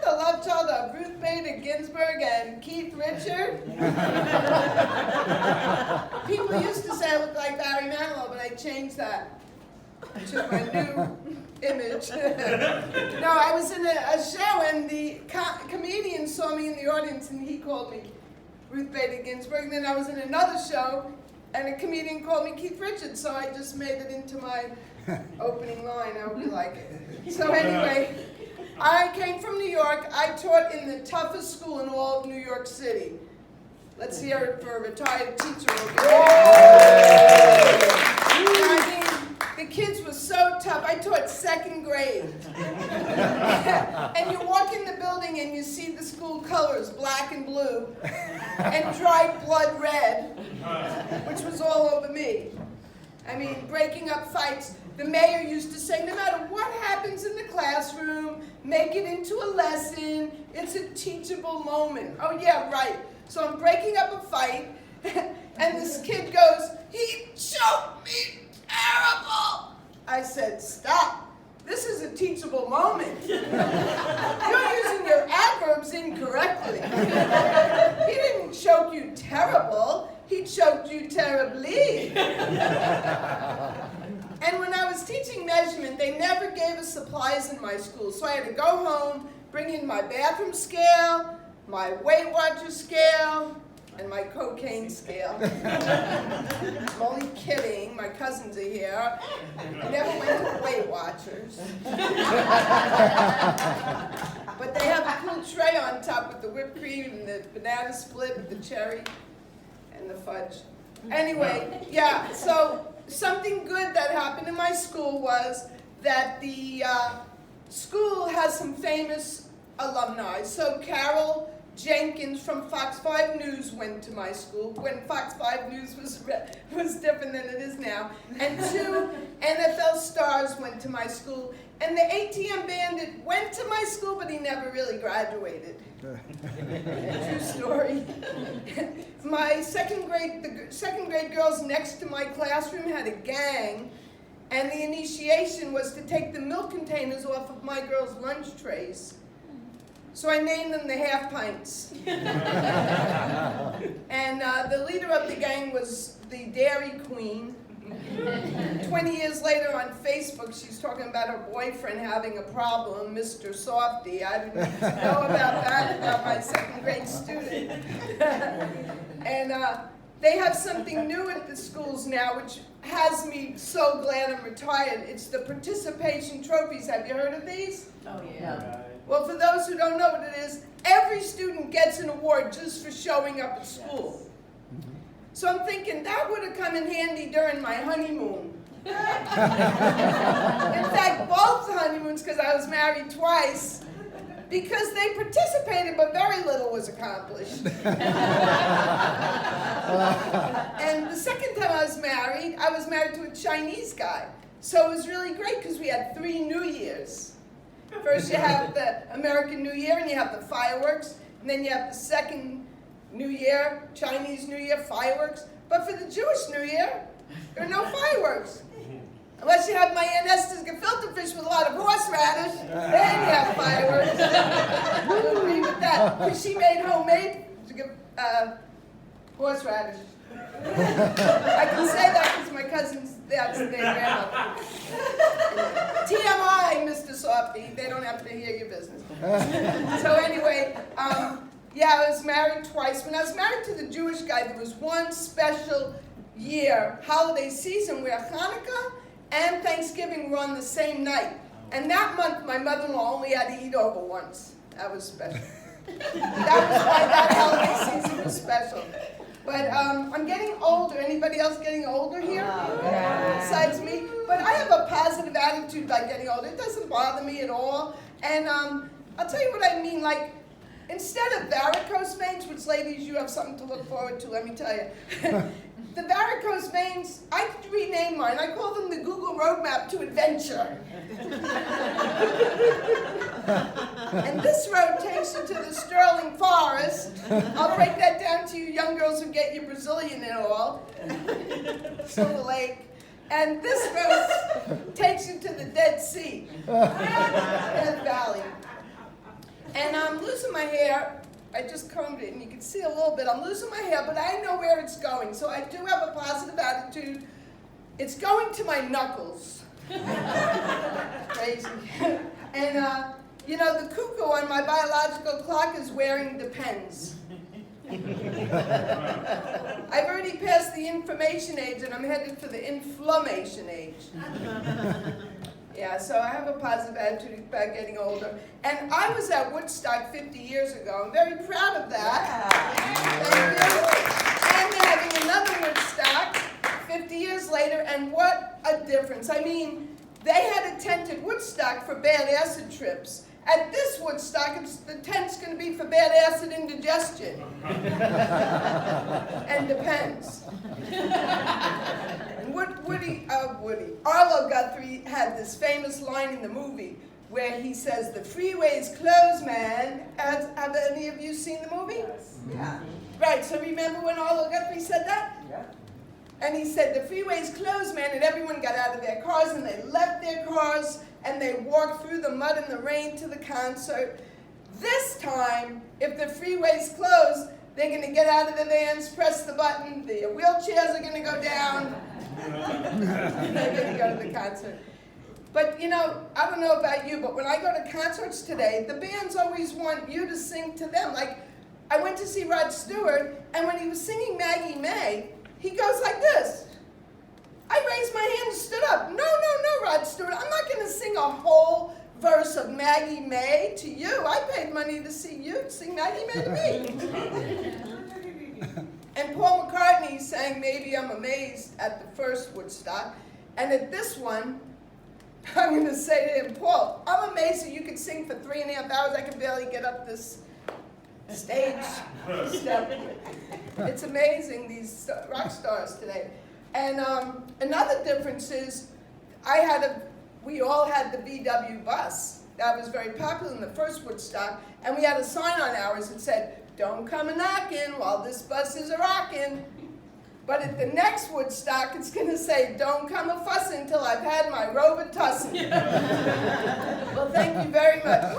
the love child of Ruth Bader Ginsburg and Keith Richard? People used to say I looked like Barry Manilow, but I changed that to my new image. No, I was in a show, and the comedian saw me in the audience, and he called me Ruth Bader Ginsburg. And then I was in another show, and a comedian called me Keith Richards, so I just made it into my opening line. I hope you like it. So anyway, I came from New York. I taught in the toughest school in all of New York City. Let's hear it for a retired teacher over here. I mean, the kids were so tough. I taught second grade. And you walk in the building and you see the school colors, black and blue, and dried blood red, which was all over me. I mean, breaking up fights. The mayor used to say, no matter what happens in the classroom, make it into a lesson. It's a teachable moment. Oh, yeah, right. So I'm breaking up a fight, and this kid goes, he choked me terrible. I said, stop. This is a teachable moment. You're using your adverbs incorrectly. He didn't choke you terrible. He choked you terribly. And when I was teaching measurement, they never gave us supplies in my school. So I had to go home, bring in my bathroom scale, my Weight Watcher scale, and my cocaine scale. I'm only kidding. My cousins are here. I never went to Weight Watchers. But they have a cool tray on top with the whipped cream and the banana split with the cherry and the fudge. Anyway, yeah, so something good that happened in my school was that the school has some famous alumni. So Carol Jenkins from Fox 5 News went to my school when Fox 5 News was different than it is now. And 2 NFL stars went to my school. And the ATM Bandit went to my school, but he never really graduated. True story. My the second grade girls next to my classroom had a gang, and the initiation was to take the milk containers off of my girls' lunch trays. So I named them the Half Pints. And the leader of the gang was the Dairy Queen. 20 years later on Facebook, she's talking about her boyfriend having a problem, Mr. Softy. I didn't know about that, about my second grade student. And they have something new at the schools now, which has me so glad I'm retired. It's the participation trophies. Have you heard of these? Oh, yeah. Well, for those who don't know what it is, every student gets an award just for showing up at school. So I'm thinking that would have come in handy during my honeymoon. In fact, both honeymoons, because I was married twice, because they participated, but very little was accomplished. And the second time I was married to a Chinese guy. So it was really great because we had 3 New Years. First you have the American New Year, and you have the fireworks, and then you have the second New Year, Chinese New Year, fireworks. But for the Jewish New Year, there are no fireworks. Unless you have my Aunt Esther's gefilte fish with a lot of horseradish, then you have fireworks. I agree with that. Because she made homemade horseradish. I can say that because my cousin's, that's their grandmother. TMI, Mr. Softy, they don't have to hear your business. So anyway, yeah, I was married twice. When I was married to the Jewish guy, there was one special year, holiday season, where Hanukkah and Thanksgiving were on the same night. And that month, my mother-in-law only had to eat over once. That was special. That was why that holiday season was special. But I'm getting older. Anybody else getting older here? Besides me? But I have a positive attitude about getting older. It doesn't bother me at all. And I'll tell you what I mean. Like, instead of varicose veins, which ladies, you have something to look forward to, let me tell you. The varicose veins, I could rename mine. I call them the Google Roadmap to Adventure. And this road takes you to the Sterling Forest. I'll break that down to you young girls who get your Brazilian and all. Silver Lake. And this road takes you to the Dead Sea. Death Valley. And I'm losing my hair. I just combed it, and you can see a little bit. I'm losing my hair, but I know where it's going. So I do have a positive attitude. It's going to my knuckles. Crazy. And, you know, the cuckoo on my biological clock is wearing Depends. I've already passed the information age, and I'm headed for the inflammation age. Yeah, so I have a positive attitude about getting older. And I was at Woodstock 50 years ago. I'm very proud of that. Thank you. And having another Woodstock 50 years later, and what a difference. I mean, they had a tent at Woodstock for bad acid trips. At this Woodstock, the tent's going to be for bad acid indigestion. And Depends. And Woody, Arlo Guthrie had this famous line in the movie where he says, "The freeway's closed, man." Have any of you seen the movie? Yes. Yeah. Right, so remember when Arlo Guthrie said that? Yeah. And he said, "The freeway's closed, man," and everyone got out of their cars and they left their cars and they walked through the mud and the rain to the concert. This time, if the freeway's closed, they're going to get out of the vans, press the button, the wheelchairs are going to go down, they're going to go to the concert. But you know, I don't know about you, but when I go to concerts today, the bands always want you to sing to them. Like, I went to see Rod Stewart, and when he was singing Maggie May, he goes like this. I raised my hand and stood up. No, Rod Stewart, I'm not going to sing a whole verse of Maggie May to you. I paid money to see you sing Maggie May to me. And Paul McCartney sang Maybe I'm Amazed at the first Woodstock. And at this one, I'm going to say to him, Paul, I'm amazed that you could sing for 3.5 hours. I could barely get up this stage step. It's amazing, these rock stars today. And another difference is, we all had the VW bus. That was very popular in the first Woodstock. And we had a sign on ours that said, "Don't come a knockin' while this bus is a rockin'." But at the next Woodstock, it's going to say, "Don't come a fussin' till I've had my Robitussin." Well, thank you very much.